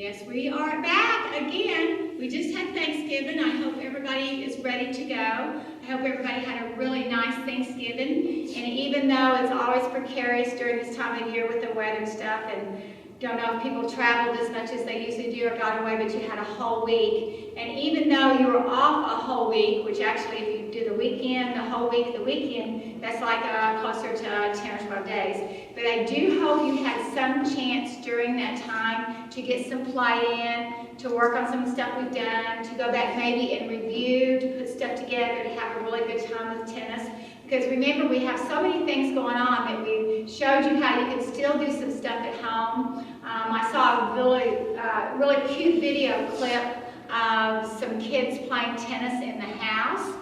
Yes, we are back again. We just had Thanksgiving. I hope everybody is ready to go. I hope everybody had a really nice Thanksgiving. And even though it's always precarious during this time of year with the weather and stuff, and don't know if people traveled as much as they usually do or got away, but you had a whole week. And even though you were off a whole week, which actually if you do the weekend, the whole week, the weekend, that's like closer to 10 or 12 days. But I do hope you had some chance during that time to get some play in, to work on some stuff we've done, to go back maybe and review, to put stuff together, to have a really good time with tennis. Because remember, we have so many things going on that we showed you how you can still do some stuff at home. I saw a really cute video clip of some kids playing tennis in the house.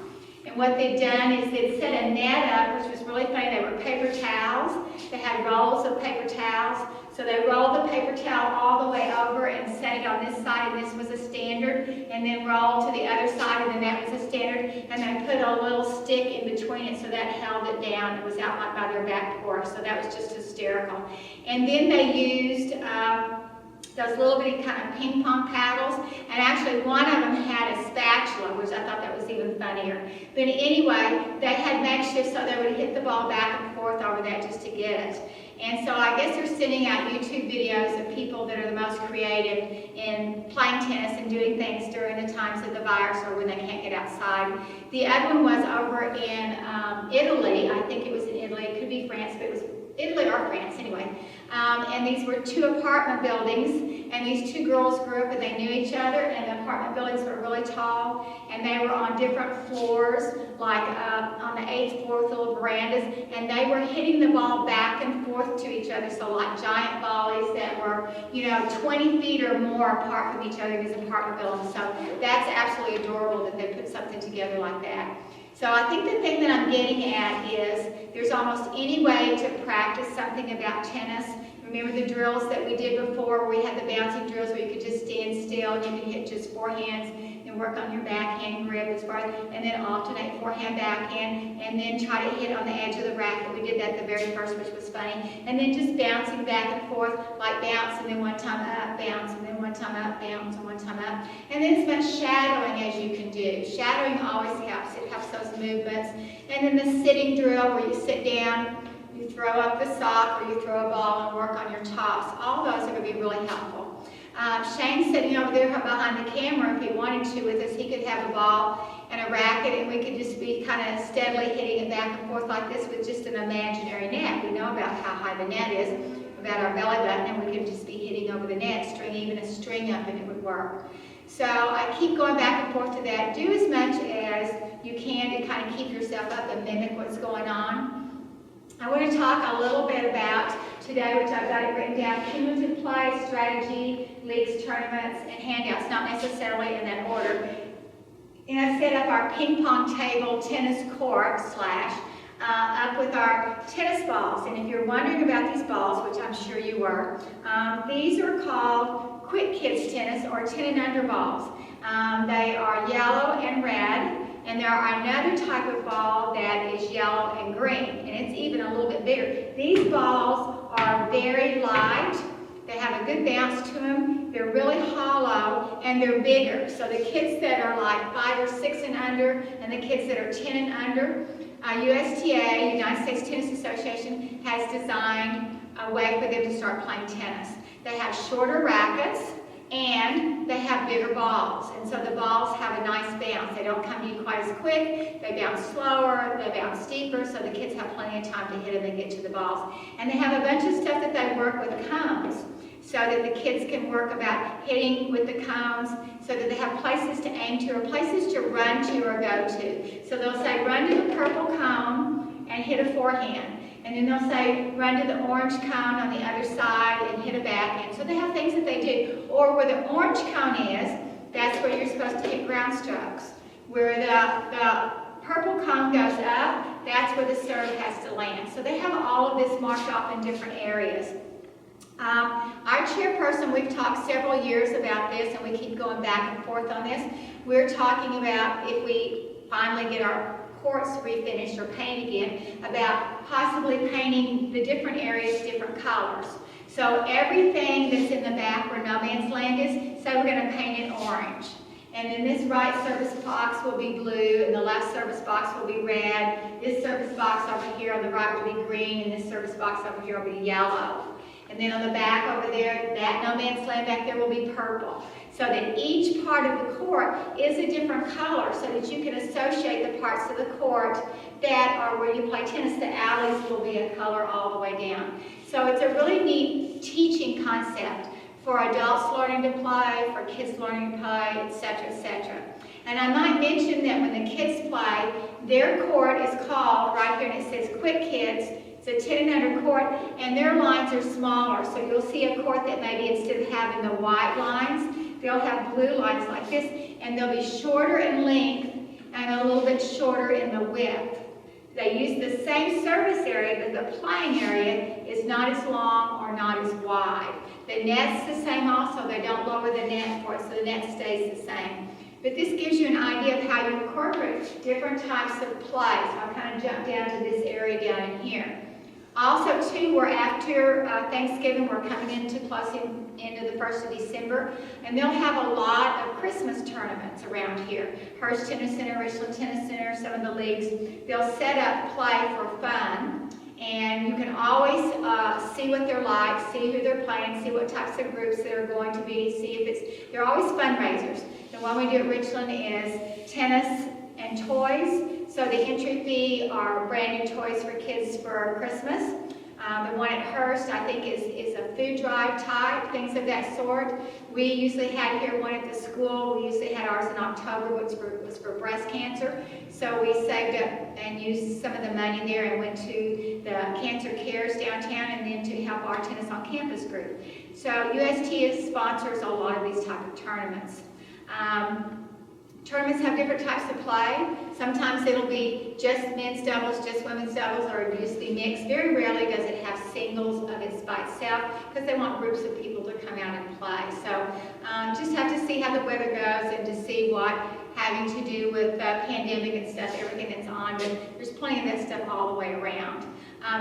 And what they'd done is they'd set a net up, which was really funny. They were paper towels. They had rolls of paper towels. So they rolled the paper towel all the way over and set it on this side, and this was a standard, and then rolled to the other side, and then that was a standard, and they put a little stick in between it so that held it down. It was out like by their back porch, so that was just hysterical. And then they used those little bitty kind of ping pong paddles, and actually one of them had a spatula, which I thought that was even funnier. But anyway, they had makeshift so they would hit the ball back and forth over that just to get it. And so I guess they're sending out YouTube videos of people that are the most creative in playing tennis and doing things during the times of the virus or when they can't get outside. The other one was over in Italy. I think it was in Italy. It could be France, but it was Italy or France anyway. And these were two apartment buildings, and these two girls grew up and they knew each other, and the apartment buildings were really tall, and they were on different floors, like on the 8th floor with little verandas, and they were hitting the ball back and forth to each other, so like giant volleys that were, 20 feet or more apart from each other in these apartment buildings. So that's absolutely adorable that they put something together like that. So I think the thing that I'm getting at is there's almost any way to practice something about tennis. Remember the drills that we did before where we had the bouncing drills where you could just stand still and you could hit just forehands and work on your backhand grip as far as, and then alternate forehand, backhand, and then try to hit on the edge of the racket. We did that the very first, which was funny. And then just bouncing back and forth, like bounce and then one time up, bounce, and then one time up, bounce, and one time up. And then as much shadowing as you can do. Shadowing always helps. It helps those movements. And then the sitting drill where you sit down, you throw up the sock, or you throw a ball and work on your tops. All those are going to be really helpful. Shane's sitting over there behind the camera. If he wanted to with us, he could have a ball and a racket, and we could just be kind of steadily hitting it back and forth like this with just an imaginary net. We know about how high the net is, about our belly button, and we could just be hitting over the net, string even a string up, and it would work. So I keep going back and forth to that. Do as much as you can to kind of keep yourself up and mimic what's going on. I want to talk a little bit about today, which I've got it written down, cumulative play, strategy, leagues, tournaments, and handouts, not necessarily in that order. And I set up our ping pong table tennis court up with our tennis balls. And if you're wondering about these balls, which I'm sure you were, these are called Quick Kids Tennis or 10 and under balls. They are yellow and red. And there are another type of ball that is yellow and green, and it's even a little bit bigger. These balls are very light. They have a good bounce to them. They're really hollow, and they're bigger. So the kids that are like 5 or 6 and under, and the kids that are 10 and under, USTA, United States Tennis Association, has designed a way for them to start playing tennis. They have shorter rackets, and they have bigger balls, and so the balls have a nice bounce. They don't come to you quite as quick, they bounce slower, they bounce steeper, so the kids have plenty of time to hit them and get to the balls. And they have a bunch of stuff that they work with cones, so that the kids can work about hitting with the cones, so that they have places to aim to or places to run to or go to. So they'll say, run to the purple cone and hit a forehand. And then they'll say, run to the orange cone on the other side and hit a backhand. So they have things that they do. Or where the orange cone is, that's where you're supposed to hit ground strokes. Where the purple cone goes up, that's where the serve has to land. So they have all of this marked off in different areas. Our chairperson, we've talked several years about this, and we keep going back and forth on this. We're talking about if we finally get our courts refinished or paint again, about possibly painting the different areas different colors. So everything that's in the back where no man's land is, so we're going to paint it orange. And then this right service box will be blue, and the left service box will be red. This service box over here on the right will be green, and this service box over here will be yellow. And then on the back over there, that no man's land back there will be purple. So that each part of the court is a different color so that you can associate the parts of the court that are where you play tennis. The alleys will be a color all the way down. So it's a really neat teaching concept for adults learning to play, for kids learning to play, etc., etc. And I might mention that when the kids play, their court is called, right here, and it says Quick Kids. It's a 10 and under court, and their lines are smaller. So you'll see a court that maybe instead of having the white lines, they'll have blue lines like this, and they'll be shorter in length and a little bit shorter in the width. They use the same service area, but the playing area is not as long or not as wide. The net's the same also. They don't lower the net for it, so the net stays the same. But this gives you an idea of how you incorporate different types of play. So I'll kind of jump down to this area down in here. Also, too, we're after Thanksgiving, we're coming into closing into the 1st of December, and they'll have a lot of Christmas tournaments around here. Hearst Tennis Center, Richland Tennis Center, some of the leagues, they'll set up play for fun, and you can always see what they're like, see who they're playing, see what types of groups they're going to be, see if it's, they're always fundraisers. The one we do at Richland is tennis and toys. So the entry fee are brand new toys for kids for Christmas. The one at Hearst, I think, is a food drive type, things of that sort. We usually had here one at the school. We usually had ours in October, which was for breast cancer. So we saved up and used some of the money there and went to the Cancer Cares downtown and then to help our Tennis on Campus group. So UST sponsors a lot of these type of tournaments. Tournaments have different types of play. Sometimes it'll be just men's doubles, just women's doubles, or usually mixed. Very rarely does it have singles of it by itself because they want groups of people to come out and play. So just have to see how the weather goes and to see what having to do with the pandemic and stuff, everything that's on, but there's plenty of that stuff all the way around.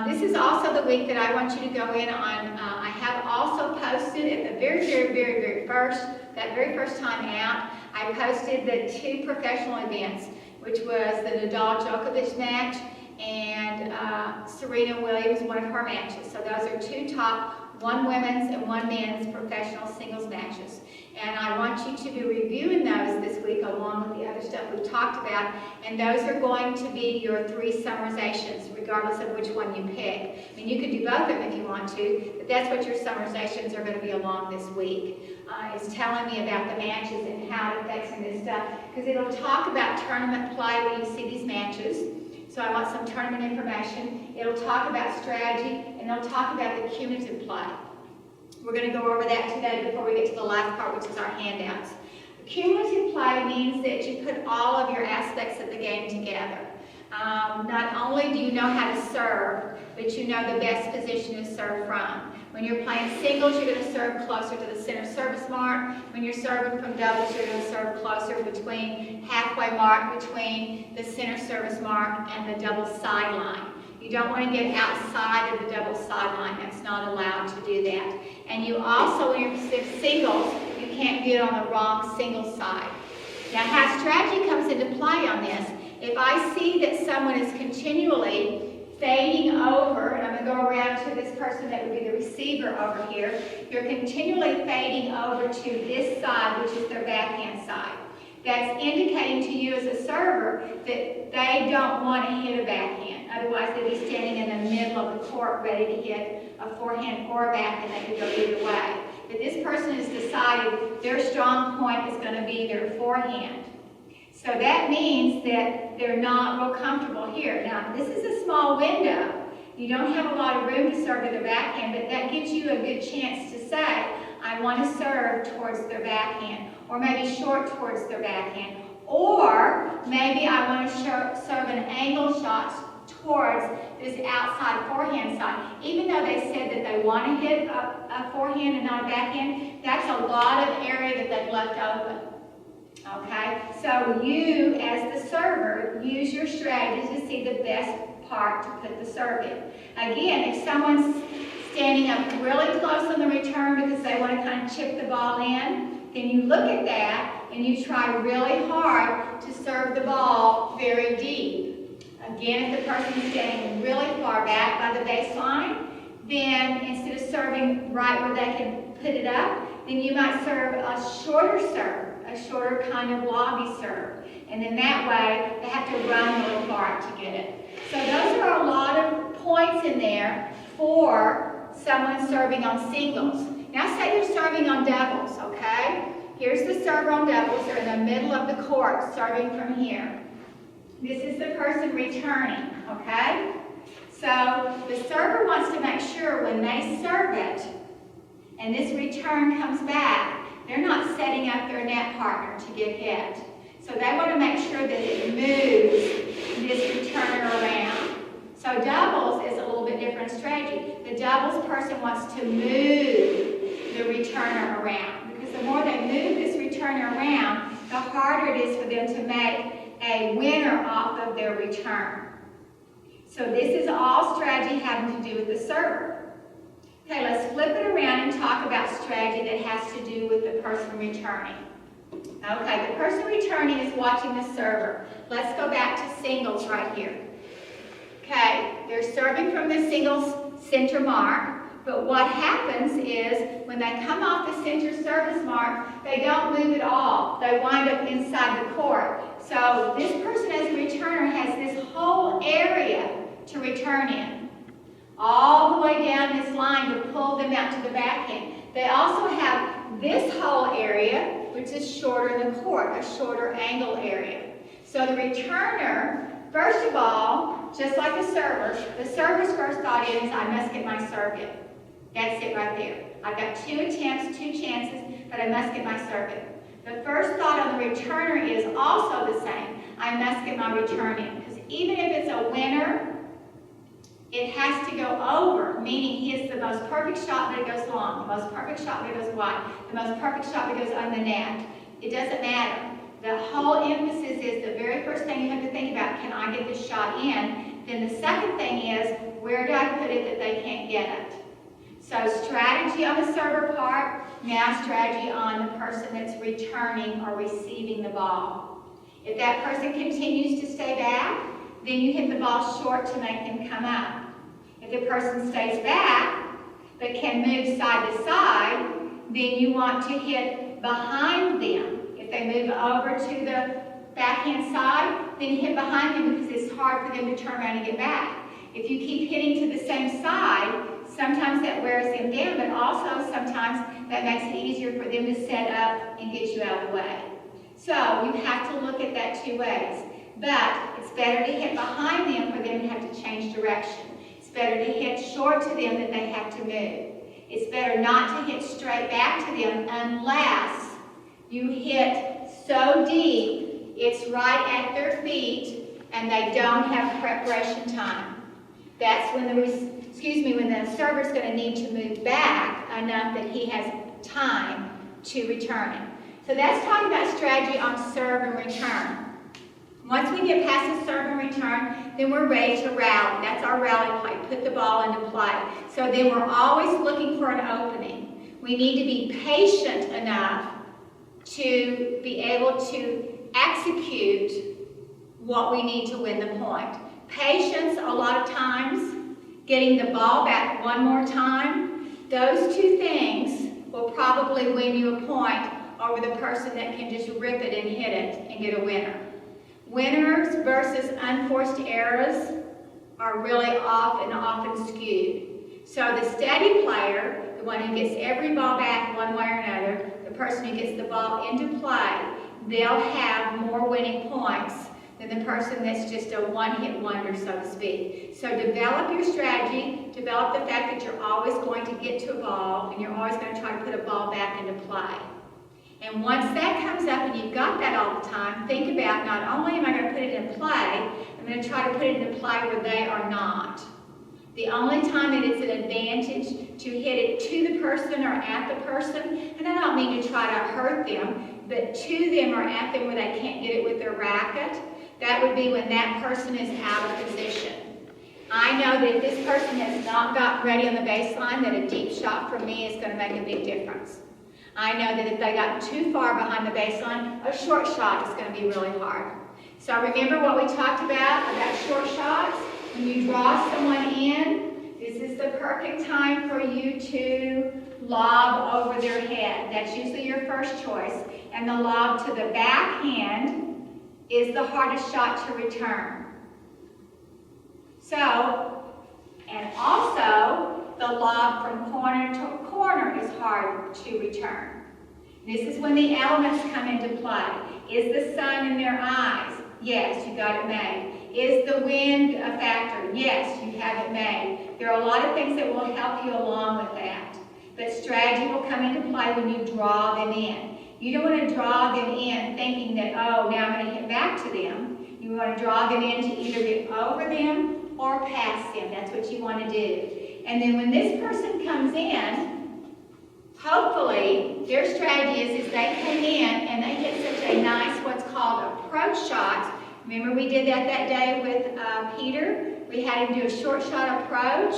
This is also the week that I want you to go in on. I have also posted at the very first time out, I posted the 2 professional events, which was the Nadal-Djokovic match and Serena Williams, one of her matches. So those are 2 top, 1 women's and 1 men's professional singles matches. And I want you to be reviewing those this week along with the other stuff we've talked about. And those are going to be your 3 summarizations, regardless of which one you pick. I mean, you could do both of them if you want to, but that's what your summarizations are going to be along this week. It's telling me about the matches and how it affects and this stuff, because it'll talk about tournament play when you see these matches. So I want some tournament information. It'll talk about strategy, and it'll talk about the cumulative play. We're going to go over that today before we get to the last part, which is our handouts. Cumulative play means that you put all of your aspects of the game together. Not only do you know how to serve, but you know the best position to serve from. When you're playing singles, you're going to serve closer to the center service mark. When you're serving from doubles, you're going to serve closer between halfway mark between the center service mark and the double sideline. You don't want to get outside of the double sideline. That's not allowed to do that. And you also, when you're singles, you can't get on the wrong single side. Now, how strategy comes into play on this, if I see that someone is continually fading over, and I'm going to go around to this person that would be the receiver over here, you're continually fading over to this side, which is their backhand side. That's indicating to you as a server that they don't want to hit a backhand. Otherwise, they'd be standing in the middle of the court ready to hit a forehand or a backhand. They could go either way. But this person has decided their strong point is going to be their forehand. So that means that they're not real comfortable here. Now, this is a small window. You don't have a lot of room to serve to the backhand, but that gives you a good chance to say, I want to serve towards their backhand, or maybe short towards their backhand, or maybe I want to serve an angle shot towards this outside forehand side. Even though they said that they want to hit a forehand and not a backhand, that's a lot of area that they've left open. Okay, so you, as the server, use your strategy to see the best part to put the serve in. Again, if someone's standing up really close on the return because they want to kind of chip the ball in, then you look at that and you try really hard to serve the ball very deep. Again, if the person is standing really far back by the baseline, then instead of serving right where they can put it up, then you might serve a shorter serve, a shorter kind of lobby serve. And then that way, they have to run a little far to get it. So those are a lot of points in there for someone serving on singles. Now say you're serving on doubles, okay? Here's the server on doubles. They're in the middle of the court, serving from here. This is the person returning, okay? So the server wants to make sure when they serve it, and this return comes back, they're not setting up their net partner to get hit. So they want to make sure that it moves this returner around. So doubles is a little bit different strategy. The doubles person wants to move the returner around, because the more they move this returner around, the harder it is for them to make a winner off of their return. So this is all strategy having to do with the server. Okay, let's flip it around and talk about strategy that has to do with the person returning. Okay, the person returning is watching the server. Let's go back to singles right here. Okay, they're serving from the singles center mark, but what happens is when they come off the center service mark, they don't move at all. They wind up inside the court. So this person as a returner has this whole area to return in, all the way down this line to pull them out to the back end. They also have this whole area, which is shorter in the court, a shorter angle area. So the returner, first of all, just like the server's first thought is, I must get my serve in. That's it right there. I've got 2 attempts, 2 chances, but I must get my serve in. The first thought on the returner is also the same. I must get my return in. Because even if it's a winner, it has to go over, meaning he hits the most perfect shot that goes long, the most perfect shot that goes wide, the most perfect shot that goes on the net. It doesn't matter. The whole emphasis is the very first thing you have to think about, can I get this shot in? Then the second thing is, where do I put it that they can't get it? So strategy on the server part, now strategy on the person that's returning or receiving the ball. If that person continues to stay back, then you hit the ball short to make them come up. If the person stays back, but can move side to side, then you want to hit behind them. If they move over to the backhand side, then you hit behind them because it's hard for them to turn around and get back. If you keep hitting to the same side, sometimes that wears them down, but also sometimes that makes it easier for them to set up and get you out of the way. So you have to look at that 2 ways. But it's better to hit behind them for them to have to change direction. It's better to hit short to them that they have to move. It's better not to hit straight back to them unless you hit so deep it's right at their feet and they don't have preparation time. That's when the server's going to need to move back enough that he has time to return it. So that's talking about strategy on serve and return. Once we get past the serve and return, then we're ready to rally. That's our rally play, put the ball into play. So then we're always looking for an opening. We need to be patient enough to be able to execute what we need to win the point. Patience, a lot of times, getting the ball back one more time, those 2 things will probably win you a point over the person that can just rip it and hit it and get a winner. Winners versus unforced errors are really off and often skewed. So the steady player, the one who gets every ball back one way or another, the person who gets the ball into play, they'll have more winning points than the person that's just a one-hit wonder, so to speak. So develop your strategy, develop the fact that you're always going to get to a ball and you're always going to try to put a ball back into play. And once that comes up and you've got that all the time, think about not only am I going to put it in play, I'm going to try to put it into play where they are not. The only time that it's an advantage to hit it to the person or at the person, and I don't mean to try to hurt them, but to them or at them where they can't get it with their racket, that would be when that person is out of position. I know that if this person has not gotten ready on the baseline, that a deep shot for me is going to make a big difference. I know that if they got too far behind the baseline, a short shot is going to be really hard. So remember what we talked about short shots? When you draw someone in, this is the perfect time for you to lob over their head. That's usually your first choice. And the lob to the backhand is the hardest shot to return. So, and also, the lob from corner to corner is hard to return. This is when the elements come into play. Is the sun in their eyes? Yes, you got it made. Is the wind a factor? Yes, you have it made. There are a lot of things that will help you along with that. But strategy will come into play when you draw them in. You don't want to draw them in thinking that, oh, now I'm going to hit back to them. You want to draw them in to either get over them or past them. That's what you want to do. And then when this person comes in, hopefully their strategy is they come in and they hit such a nice what's called approach shot. Remember we did that day with Peter? We had him do a short shot approach.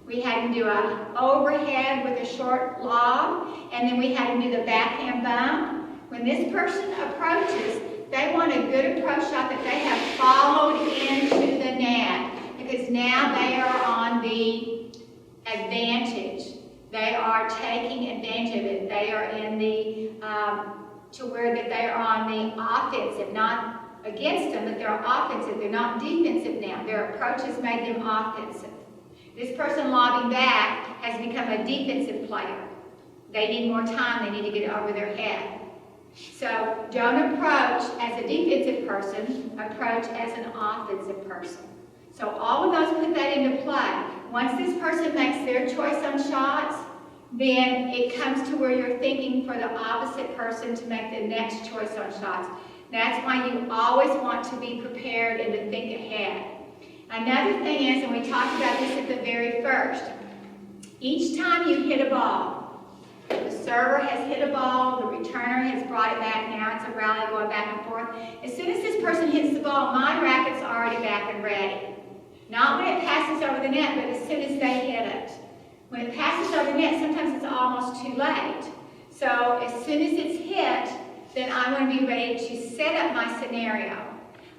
We had him do an overhead with a short lob. And then we had him do the backhand bump. When this person approaches, they want a good approach shot that they have followed into the net. Because now they are on the advantage. They are taking advantage of it. They are in the, to where that they are on the offensive, not against them, but they're offensive. They're not defensive now. Their approach has made them offensive. This person lobbing back has become a defensive player. They need more time. They need to get it over their head. So don't approach as a defensive person. Approach as an offensive person. So all of those put that into play. Once this person makes their choice on shots, then it comes to where you're thinking for the opposite person to make the next choice on shots. That's why you always want to be prepared and to think ahead. Another thing is, and we talked about this at the very first, each time you hit a ball, the server has hit a ball, the returner has brought it back, now it's a rally going back and forth. As soon as this person hits the ball, my racket's already back and ready. Not when it passes over the net, but as soon as they hit it. When it passes over the net, sometimes it's almost too late. So as soon as it's hit, then I want to be ready to set up my scenario.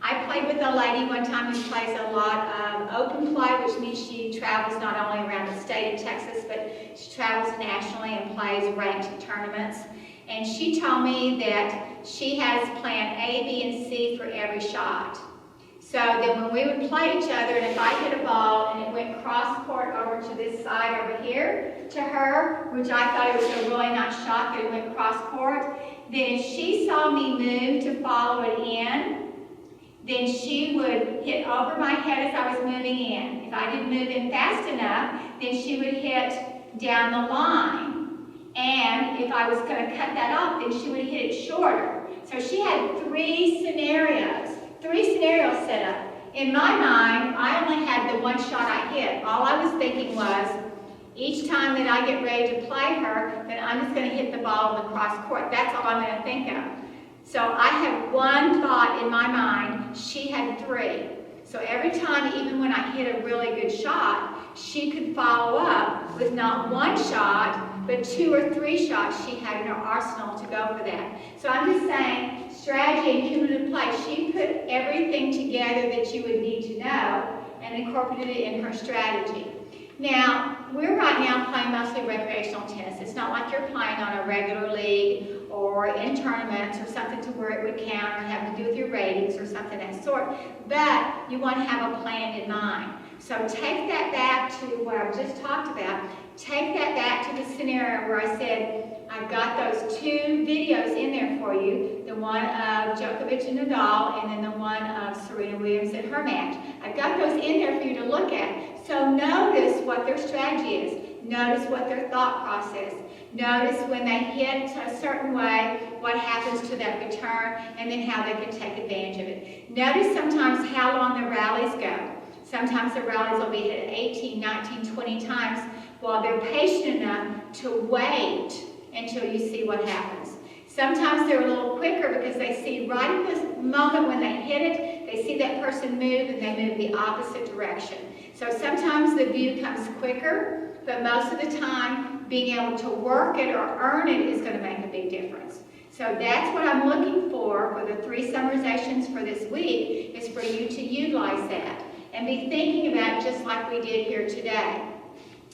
I played with a lady one time who plays a lot of open play, which means she travels not only around the state of Texas, but she travels nationally and plays ranked tournaments. And she told me that she has plan A, B, and C for every shot. So then when we would play each other, and if I hit a ball and it went cross court over to this side over here to her, which I thought it was a really nice shot that it went cross court, then if she saw me move to follow it in, then she would hit over my head as I was moving in. If I didn't move in fast enough, then she would hit down the line. And if I was going to cut that off, then she would hit it shorter. So she had three scenarios set up. In my mind, I only had the one shot I hit. All I was thinking was, each time that I get ready to play her, then I'm just going to hit the ball in the cross court. That's all I'm going to think of. So I had one thought in my mind, she had three. So every time, even when I hit a really good shot, she could follow up with not one shot, but 2 or 3 shots she had in her arsenal to go for that. So I'm just saying, strategy and cumulative play, she put everything together that you would need to know and incorporated it in her strategy. Now, we're right now playing mostly recreational tennis. It's not like you're playing on a regular league or in tournaments or something to where it would count or have to do with your ratings or something of that sort. But you want to have a plan in mind. So take that back to what I just talked about. Take that back to the scenario where I said, I've got those 2 videos in there for you, the one of Djokovic and Nadal and then the one of Serena Williams and her match. I've got those in there for you to look at. So notice what their strategy is. Notice what their thought process. Notice when they hit a certain way, what happens to that return, and then how they can take advantage of it. Notice sometimes how long the rallies go. Sometimes the rallies will be hit 18, 19, 20 times while they're patient enough to wait until you see what happens. Sometimes they're a little quicker because they see right at this moment when they hit it, they see that person move and they move the opposite direction. So sometimes the view comes quicker, but most of the time, being able to work it or earn it is going to make a big difference. So that's what I'm looking for the 3 summarizations for this week, is for you to utilize that and be thinking about it just like we did here today.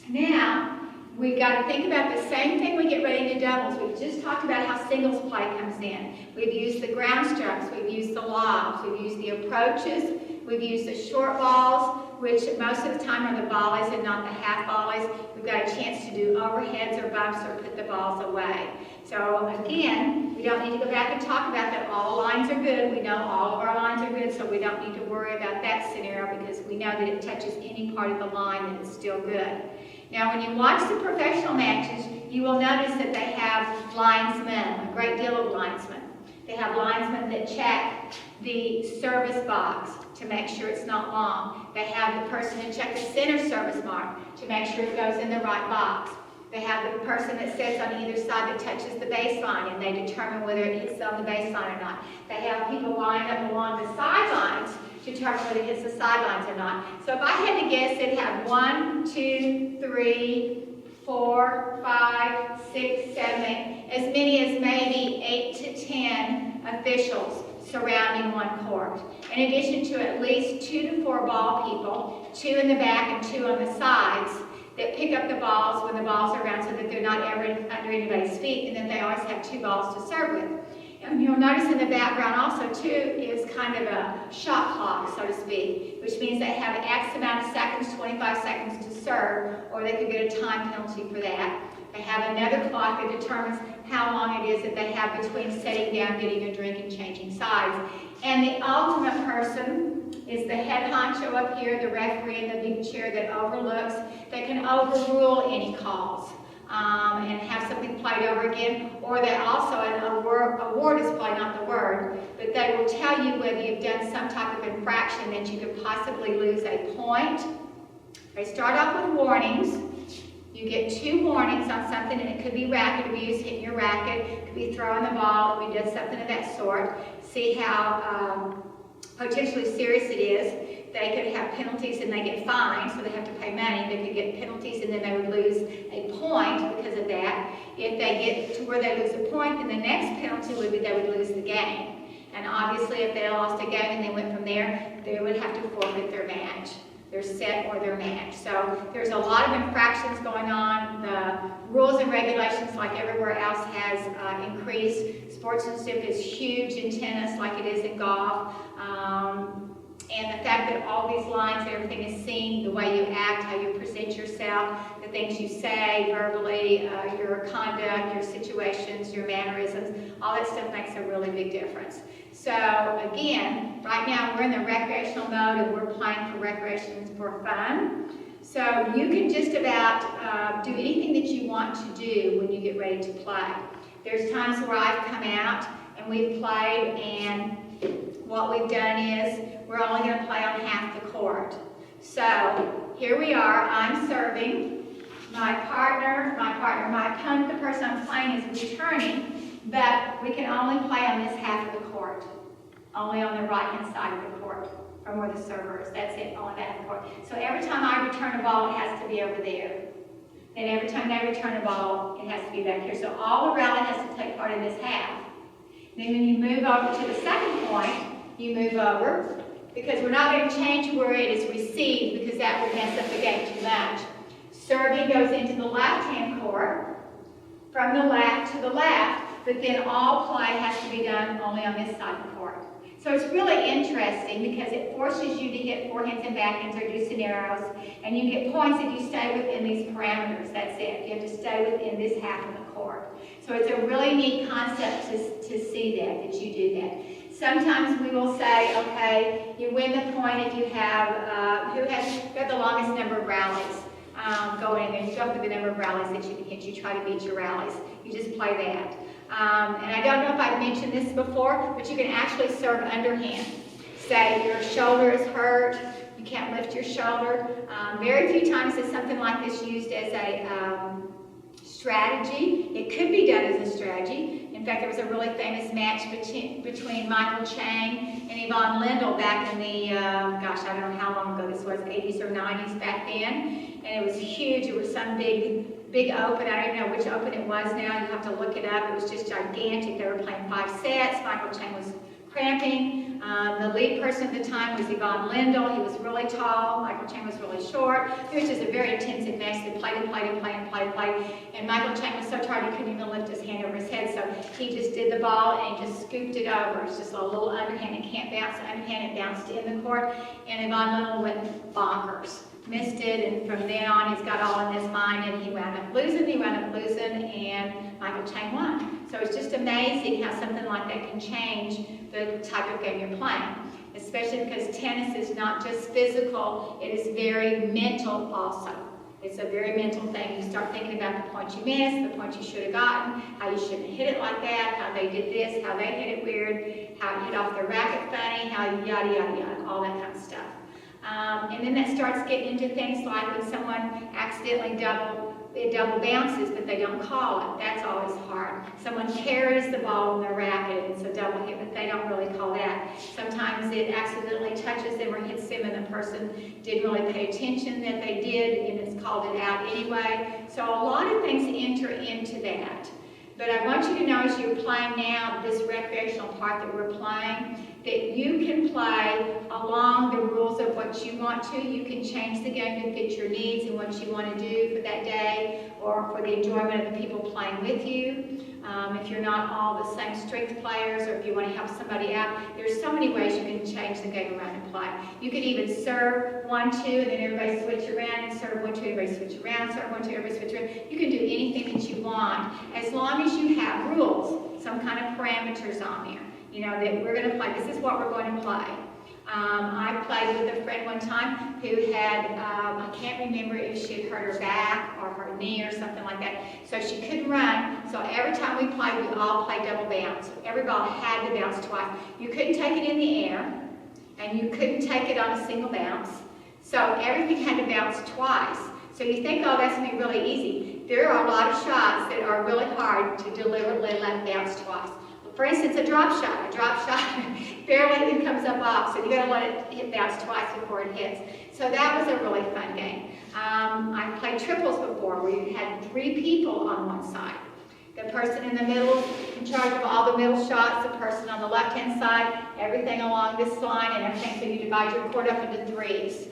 Now, we've got to think about the same thing we get ready to doubles. We've just talked about how singles play comes in. We've used the ground strokes, we've used the lobs, we've used the approaches, we've used the short balls, which most of the time are the volleys and not the half volleys. We've got a chance to do overheads or bumps or put the balls away. So again, we don't need to go back and talk about that all the lines are good. We know all of our lines are good, so we don't need to worry about that scenario because we know that it touches any part of the line and it's still good. Now, when you watch the professional matches, you will notice that they have linesmen, a great deal of linesmen. They have linesmen that check the service box to make sure it's not long. They have the person to check the center service mark to make sure it goes in the right box. They have the person that sits on either side that touches the baseline and they determine whether it hits on the baseline or not. They have people lined up along the sidelines to determine whether it hits the sidelines or not. So if I had to guess, they'd have 1, 2, 3, 4, 5, 6, 7, 8, as many as maybe 8 to 10 officials surrounding one court. In addition to at least 2 to 4 ball people, 2 in the back and 2 on the sides, that pick up the balls when the balls are around so that they're not ever under anybody's feet, and then they always have 2 balls to serve with. And you'll notice in the background also too is kind of a shot clock, so to speak, which means they have X amount of seconds, 25 seconds to serve, or they could get a time penalty for that. They have another clock that determines how long it is that they have between sitting down, getting a drink, and changing sides. And the ultimate person is the head honcho up here, the referee in the big chair that overlooks, that can overrule any calls. And have something played over again, or that also a word is played, not the word, but they will tell you whether you've done some type of infraction that you could possibly lose a point. They start off with warnings. You get 2 warnings on something, and it could be racket abuse, hitting your racket, it could be throwing the ball, if we did something of that sort. See how potentially serious it is. They could have penalties and they get fined, so they have to pay money. They could get penalties and then they would lose a point because of that. If they get to where they lose a point, then the next penalty would be they would lose the game. And obviously if they lost a game and they went from there, they would have to forfeit their match, their set or their match. So there's a lot of infractions going on. The rules and regulations, like everywhere else, has increased. Sportsmanship is huge in tennis like it is in golf. And the fact that all these lines, everything is seen, the way you act, how you present yourself, the things you say verbally, your conduct, your situations, your mannerisms, all that stuff makes a really big difference. So again, right now we're in the recreational mode and we're playing for recreation for fun. So you can just about do anything that you want to do when you get ready to play. There's times where I've come out and we've played, and what we've done is we're only going to play on half the court. So here we are, I'm serving, my opponent, the person I'm playing, is returning, but we can only play on this half of the court, only on the right-hand side of the court from where the server is. That's it, only that court. So every time I return a ball, it has to be over there. And every time they return a ball, it has to be back here. So all the rally has to take part in this half. Then when you move over to the second point, you move over, because we're not going to change where it is received because that would mess up the game too much. Serving goes into the left-hand court, from the left to the left, but then all play has to be done only on this side of the court. So it's really interesting because it forces you to hit forehands and backhands or do scenarios, and you get points if you stay within these parameters. That's it. You have to stay within this half of the court. So it's a really neat concept to see that you do that. Sometimes we will say, okay, you win the point if you have, who has got the longest number of rallies. Go in there, you go through the number of rallies that you can hit. You try to beat your rallies. You just play that. And I don't know if I've mentioned this before, but you can actually serve underhand. Say your shoulder is hurt, you can't lift your shoulder. Very few times is something like this used as a strategy. It could be done as a strategy. In fact, there was a really famous match between Michael Chang and Yvonne Lindell back in the, gosh, I don't know how long ago this was, 80s or 90s back then. And it was huge. It was some big open. I don't even know which open it was now. You have to look it up. It was just gigantic. They were playing 5 sets. Michael Chang was cramping. The lead person at the time was Yvonne Lindell. He was really tall. Michael Chang was really short. It was just a very intensive match. They played and played and played and played and played. And Michael Chang was so tired he couldn't even lift his hand over his head. So he just did the ball and he just scooped it over. It's just a little underhand. It can't bounce. Underhand, it bounced in the court. And Yvonne Lindell went bonkers. Missed it, and from then on he's got all in his mind, and he wound up losing, and Michael Chang won. So it's just amazing how something like that can change the type of game you're playing, especially because tennis is not just physical, it is very mental also. It's a very mental thing. You start thinking about the points you missed, the points you should have gotten, how you shouldn't hit it like that, how they did this, how they hit it weird, how it hit off their racket funny, how yada, yada, yada, all that kind of stuff. And then that starts getting into things like when someone accidentally double bounces, but they don't call it. That's always hard. Someone carries the ball in their racket, and it's a double hit, but they don't really call that. Sometimes it accidentally touches them or hits them, and the person didn't really pay attention that they did, and it's called it out anyway. So a lot of things enter into that. But I want you to know as you're playing now, this recreational part that we're playing, that you can play along the rules of what you want to. You can change the game to fit your needs and what you want to do for that day or for the enjoyment of the people playing with you. If you're not all the same strength players or if you want to help somebody out, there's so many ways you can change the game around and play. You could even serve 1-2 and then everybody switch around and serve 1-2, everybody switch around, serve 1-2, everybody switch around. You can do anything that you want as long as you have rules, some kind of parameters on there. You know, that we're going to play. This is what we're going to play. I played with a friend one time who had, I can't remember if she had hurt her back or her knee or something like that, so she couldn't run. So every time we played, we all played double bounce. Every ball had to bounce twice. You couldn't take it in the air, and you couldn't take it on a single bounce. So everything had to bounce twice. So you think, oh, that's going to be really easy. There are a lot of shots that are really hard to deliberately let bounce twice. For instance, a drop shot. A drop shot barely even comes up off, so you got to let it hit bounce twice before it hits. So that was a really fun game. I played triples before, where you had 3 people on one side. The person in the middle in charge of all the middle shots, the person on the left-hand side, everything along this line, and everything. So you divide your court up into 3s.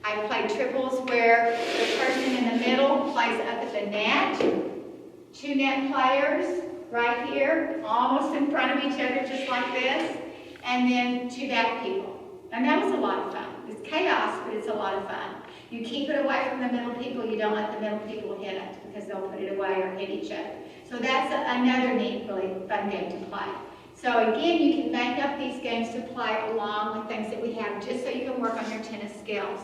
I played triples where the person in the middle plays up at the net, 2 net players, right here, almost in front of each other, just like this, and then 2 back people. And that was a lot of fun. It's chaos, but it's a lot of fun. You keep it away from the middle people. You don't let the middle people hit it because they'll put it away or hit each other. So that's another neat, really fun game to play. So again, you can make up these games to play along with things that we have just so you can work on your tennis skills.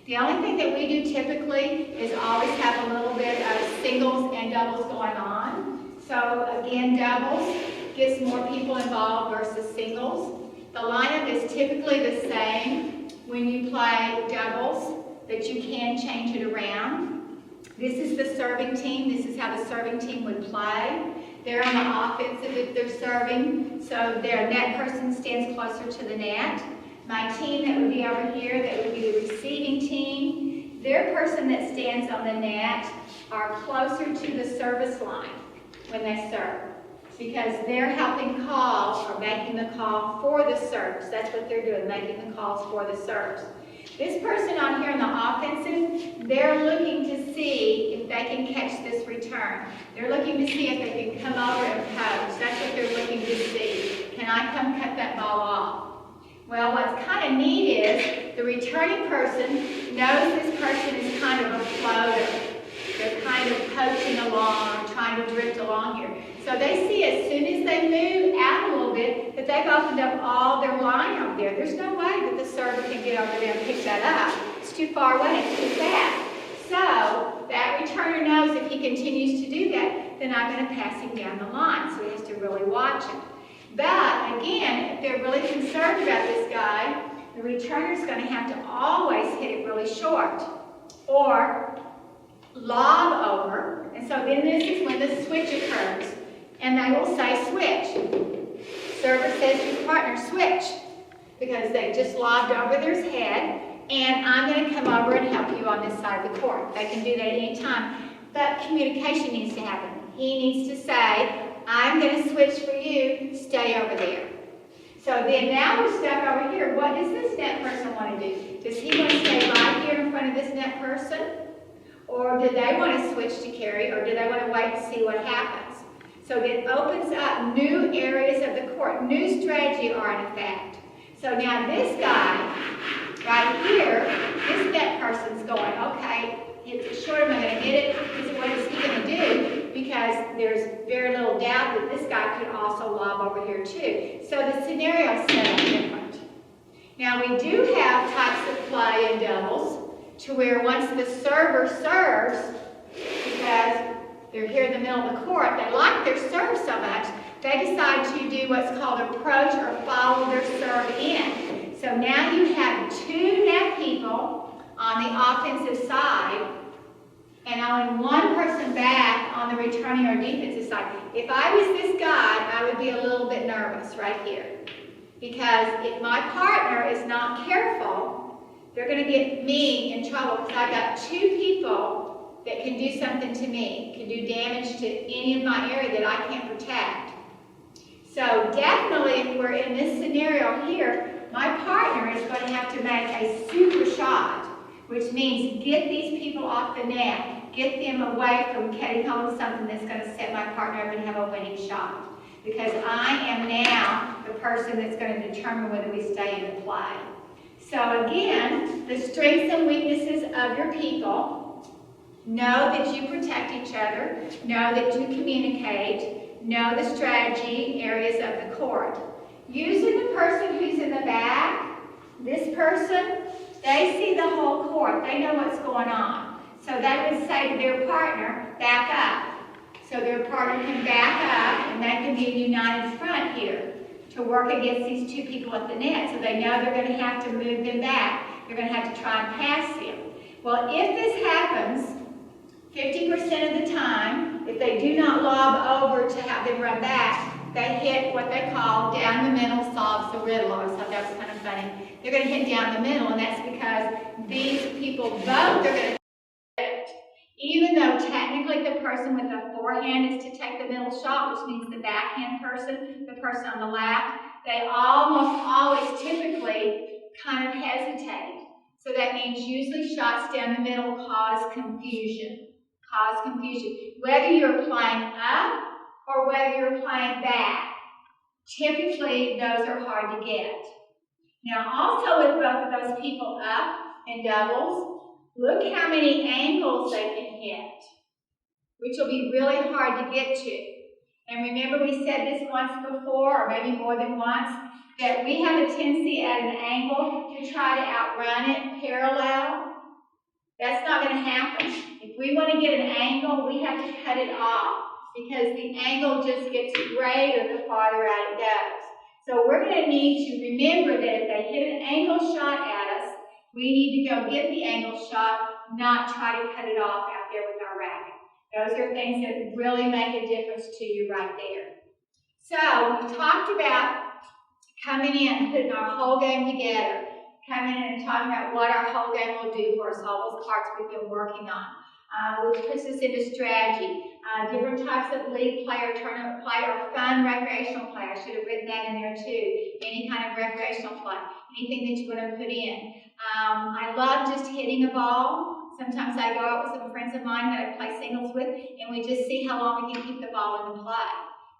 The only thing that we do typically is always have a little bit of singles and doubles going on. So again, doubles gets more people involved versus singles. The lineup is typically the same when you play doubles, but you can change it around. This is the serving team. This is how the serving team would play. They're on the offensive if they're serving, so their net person stands closer to the net. My team that would be over here, that would be the receiving team. Their person that stands on the net are closer to the service line when they serve, because they're helping call or making the call for the serves. That's what they're doing, making the calls for the serves. This person on here on the offensive, they're looking to see if they can catch this return. They're looking to see if they can come over and poach. That's what they're looking to see. Can I come cut that ball off? Well, what's kind of neat is the returning person knows this person is kind of a floater. They're kind of poaching along or trying to drift along here. So they see as soon as they move out a little bit that they've opened up all their line over there. There's no way that the server can get over there and pick that up. It's too far away, it's too fast. So that returner knows if he continues to do that, then I'm going to pass him down the line. So he has to really watch it. But again, if they're really concerned about this guy, the returner's going to have to always hit it really short or lob over. And so then this is when the switch occurs. and they will say switch. Server says to his partner, switch, because they just lobbed over their head, and I'm going to come over and help you on this side of the court. They can do that at any time, but communication needs to happen. He needs to say, I'm going to switch for you, stay over there. So then now we're stuck over here. What does this net person want to do? Does he want to stay right here in front of this net person? Or do they want to switch to carry, or do they want to wait to see what happens? So it opens up new areas of the court. New strategy are in effect. So now this guy right here, this net person's going, okay, it's short, am I going to hit it? What is he going to do? Because there's very little doubt that this guy could also lob over here too. So the scenario is set up different. Now we do have types of play in doubles to where once the server serves, because they're here in the middle of the court, they like their serve so much, they decide to do what's called approach or follow their serve in. So now you have two net people on the offensive side and only one person back on the returning or defensive side. If I was this guy, I would be a little bit nervous right here. Because if my partner is not careful, they're going to get me in trouble because I've got two people that can do something to me, can do damage to any of my area that I can't protect. So definitely if we're in this scenario here, my partner is going to have to make a super shot, which means get these people off the net, get them away from getting hold of something that's going to set my partner up and have a winning shot. Because I am now the person that's going to determine whether we stay in the play. So again, the strengths and weaknesses of your people. Know that you protect each other. Know that you communicate. Know the strategy areas of the court. Usually the person who's in the back, this person, they see the whole court. They know what's going on. So they would say to their partner, back up. So their partner can back up and they can be a united front here to work against these two people at the net. So they know they're going to have to move them back. They're going to have to try and pass them. Well, if this happens 50% of the time, if they do not lob over to have them run back, they hit what they call down the middle solves the riddle. I always thought that was kind of funny. They're going to hit down the middle, and that's because these people both are going to hit. Even though technically the person with the forehand is to take the middle shot, which means the backhand person, the person on the left, they almost always typically kind of hesitate. So that means usually shots down the middle cause confusion. Cause confusion. Whether you're playing up or whether you're playing back, typically those are hard to get. Now also with both of those people up in doubles, look how many angles they can hit, which will be really hard to get to. And remember we said this once before, or maybe more than once, that we have a tendency at an angle to try to outrun it parallel. That's not going to happen. If we want to get an angle, we have to cut it off because the angle just gets greater the farther out it goes. So we're going to need to remember that if they hit an angle shot at us, we need to go get the angle shot, not try to cut it off out there with our racket. Those are things that really make a difference to you right there. So we've talked about coming in and putting our whole game together. Coming in and talking about what our whole game will do for us, all those parts we've been working on, which puts us into strategy, different types of league play or tournament play or fun recreational play. I should have written that in there too. Any kind of recreational play, anything that you want to put in. I love just hitting a ball. Sometimes I go out with some friends of mine that I play singles with, and we just see how long we can keep the ball in the play.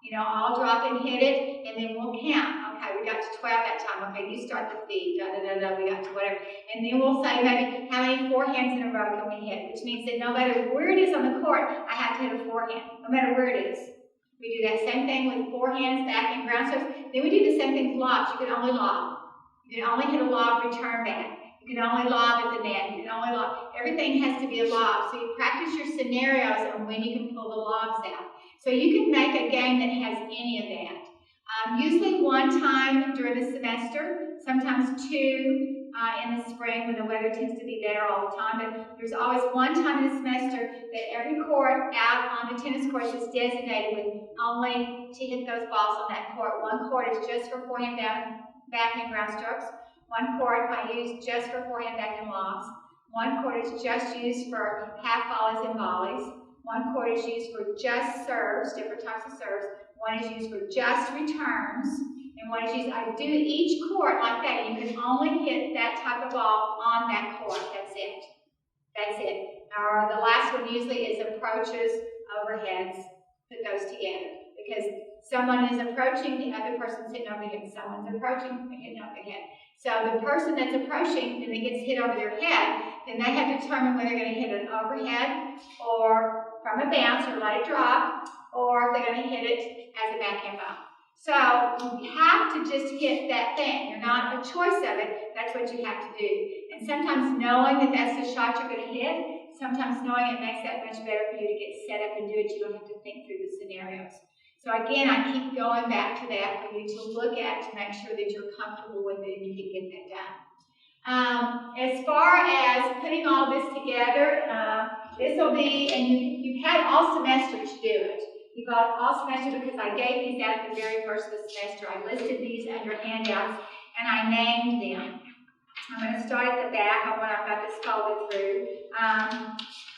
You know, I'll drop and hit it, and then we'll count. Okay, we got to 12 that time. Okay, you start the feed. We got to whatever. And then we'll say maybe how many forehands in a row can we hit, which means that no matter where it is on the court, I have to hit a forehand, no matter where it is. We do that same thing with forehands, backhand, ground strokes. Then we do the same thing with lobs. You can only lob. You can only hit a lob return back. You can only lob at the net. You can only lob. Everything has to be a lob. So you practice your scenarios on when you can pull the lobs out. So you can make a game that has any of that. Usually one time during the semester, sometimes two, in the spring when the weather tends to be better all the time, but there's always one time in the semester that every court out on the tennis course is designated with only to hit those balls on that court. One court is just for forehand, backhand ground strokes. One court I use just for forehand, backhand lobs. One court is just used for half volleys and volleys. One court is used for just serves, different types of serves. One is used for just returns. And one is used, I do each court like that. You can only hit that type of ball on that court. That's it. That's it. Or the last one usually is approaches, overheads. Put those together. Because someone is approaching, the other person's hitting overhead. Someone's approaching, they're hitting overhead. So the person that's approaching and it gets hit over their head, then they have to determine whether they're going to hit an overhead or from a bounce or let it drop, or if they're going to hit it as a backhand ball. So you have to just hit that thing. You're not a choice of it. That's what you have to do. And sometimes knowing that that's the shot you're going to hit, sometimes knowing it makes that much better for you to get set up and do it. You don't have to think through the scenarios. So again, I keep going back to that for you to look at to make sure that you're comfortable with it and you can get that done. As far as putting all this together, this will be, and you've had all semester to do it. You got all semester because I gave these out at the very first of the semester. I listed these under handouts and I named them. I'm going to start at the back of what I've got this folded through.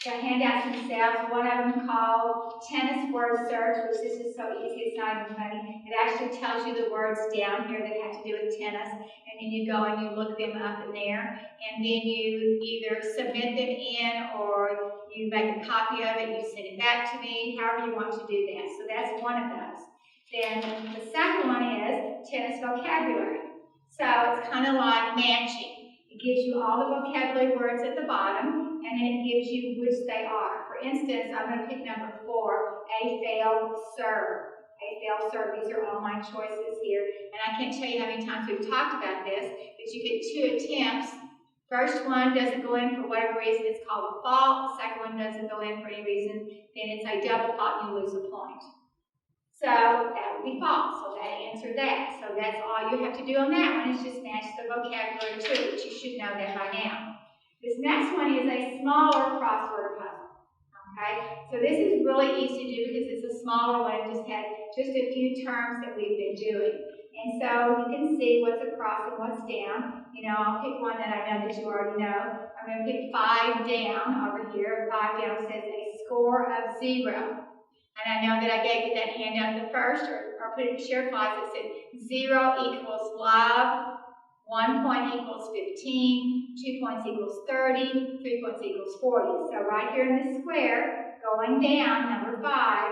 The handouts themselves, one of them called Tennis Word Search, which this is so easy, it's not even funny. It actually tells you the words down here that have to do with tennis, and then you go and you look them up in there, and then you either submit them in or you make a copy of it, you send it back to me, however you want to do that. So that's one of those. Then the second one is Tennis Vocabulary. So it's kind of like matching. It gives you all the vocabulary words at the bottom, and then it gives you which they are. For instance, I'm going to pick number 4, a failed serve. A failed serve. These are all my choices here. And I can't tell you how many times we've talked about this, but you get 2 attempts. First one doesn't go in for whatever reason, it's called a fault. The second one doesn't go in for any reason, then it's a double fault and you lose a point. So that would be false, so that answered that. So that's all you have to do on that one is just match the vocabulary to it, which you should know that by now. This next one is a smaller crossword puzzle. Okay, so this is really easy to do because it's a smaller one. It just has just a few terms that we've been doing. And so you can see what's across and what's down. You know, I'll pick one that I know that you already know. I'm going to pick 5 down over here. 5 down says a score of 0. And I know that I gave you that handout the first, or put it in share class. It said 0 equals love, 1 point equals 15, 2 points equals 30, 3 points equals 40. So right here in this square, going down, number 5,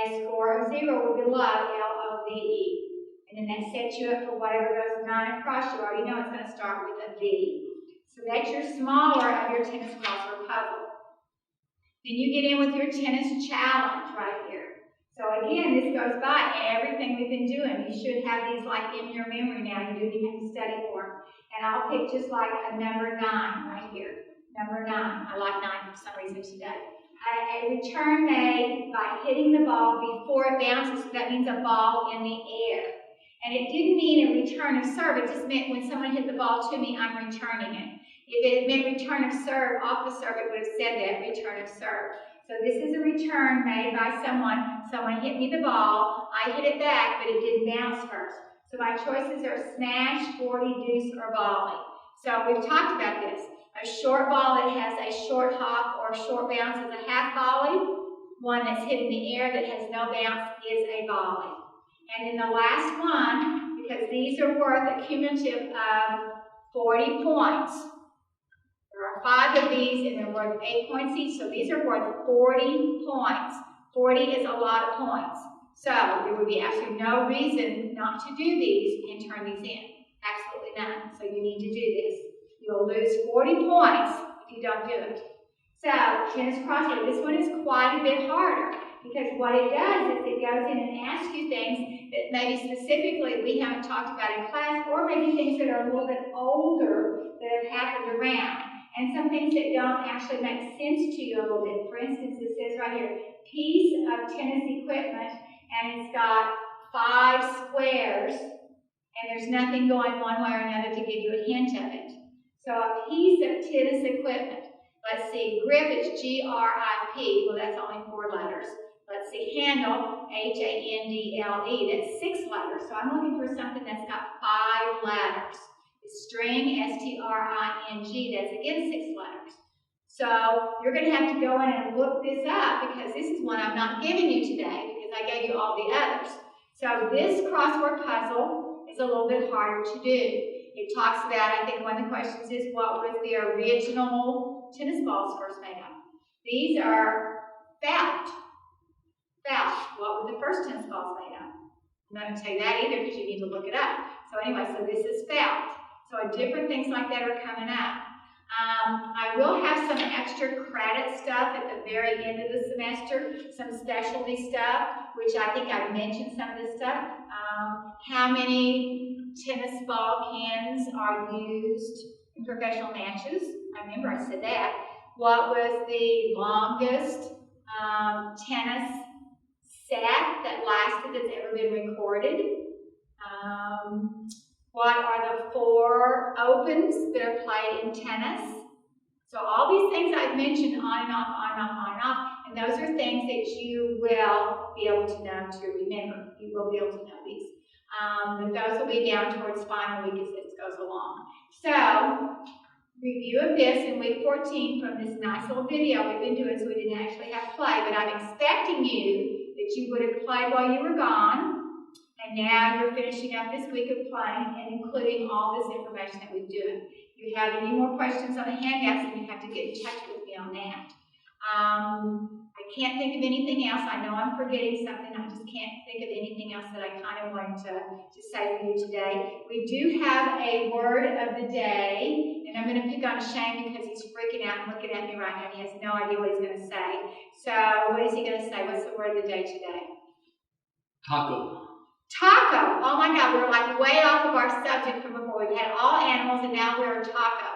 a score of 0 would be love, L-O-V-E. And then that sets you up for whatever goes 9 across. You already know it's going to start with a V. So that's your smaller of your tennis crossword puzzle. Then you get in with your tennis challenge right here. So again, this goes by everything we've been doing. You should have these like in your memory now. You do even have to study for them. And I'll pick just like a number 9 right here. Number 9. I like 9 for some reason today. A return made by hitting the ball before it bounces. So that means a ball in the air. And it didn't mean a return of serve. It just meant when someone hit the ball to me, I'm returning it. If it meant return of serve, off the serve, it would have said that, return of serve. So this is a return made by someone. Someone hit me the ball. I hit it back, but it didn't bounce first. So my choices are smash, 40, deuce, or volley. So we've talked about this. A short ball that has a short hop or short bounce is a half volley. One that's hit in the air that has no bounce is a volley. And then the last one, because these are worth a cumulative of 40 points. There are 5 of these, and they're worth 8 points each, so these are worth 40 points. 40 is a lot of points. So there would be absolutely no reason not to do these and turn these in. Absolutely none. So you need to do this. You'll lose 40 points if you don't do it. So, tennis crossword, this one is quite a bit harder because what it does is it goes in and asks you things that maybe specifically we haven't talked about in class, or maybe things that are a little bit older that have happened around. And some things that don't actually make sense to you a little bit. For instance, it says right here, piece of tennis equipment, and it's got 5 squares, and there's nothing going one way or another to give you a hint of it. So a piece of tennis equipment. Let's see, grip is G-R-I-P. Well, that's only 4 letters. Let's see, handle, H-A-N-D-L-E. That's 6 letters. So I'm looking for something that's got 5 letters. String, S-T-R-I-N-G. That's again 6 letters. So you're going to have to go in and look this up because this is one I'm not giving you today because I gave you all the others. So this crossword puzzle is a little bit harder to do. It talks about, I think one of the questions is, what was the original tennis balls first made of? These are felt. Felt. What were the first tennis balls made of? I'm not going to tell you that either because you need to look it up. So anyway, so this is felt. So different things like that are coming up. I will have some extra credit stuff at the very end of the semester, some specialty stuff, which I think I've mentioned some of this stuff. How many tennis ball cans are used in professional matches? I remember I said that. What was the longest tennis set that lasted that's ever been recorded? What are the 4 opens that are played in tennis? So all these things I've mentioned on and off, on and off, on and off, and those are things that you will be able to know to remember. You will be able to know these. But those will be down towards final week as this goes along. So, review of this in week 14 from this nice little video we've been doing, so we didn't actually have play, but I'm expecting you that you would have played while you were gone. And now you're finishing up this week of playing and including all this information that we've done. If you have any more questions on the handouts, then you have to get in touch with me on that. I can't think of anything else. I know I'm forgetting something. I just can't think of anything else that I kind of wanted to say for you today. We do have a word of the day, and I'm going to pick on Shane because he's freaking out and looking at me right now. He has no idea what he's going to say. So what is he going to say? What's the word of the day today? Taco. Taco. Oh my God, we're like way off of our subject from before. We've had all animals and now we're taco.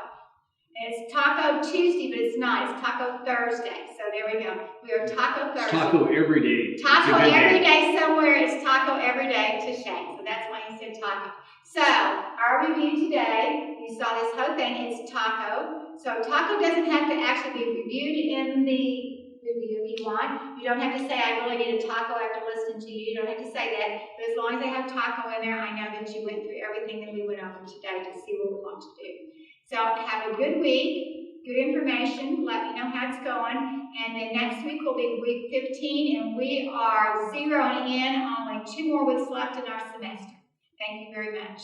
And it's Taco Tuesday, but it's not. It's Taco Thursday. So there we go. We are Taco Thursday. Taco every day. Taco every day somewhere. It's taco every day to Shane. So that's why he said taco. So our review today, you saw this whole thing, it's taco. So taco doesn't have to actually be reviewed in the review if you want. You don't have to say, I really need a taco after listening to you. You don't have to say that. But as long as I have taco in there, I know that you went through everything that we went over today to see what we want to do. So have a good week, good information. Let me know how it's going. And then next week will be week 15, and we are zeroing in only 2 more weeks left in our semester. Thank you very much.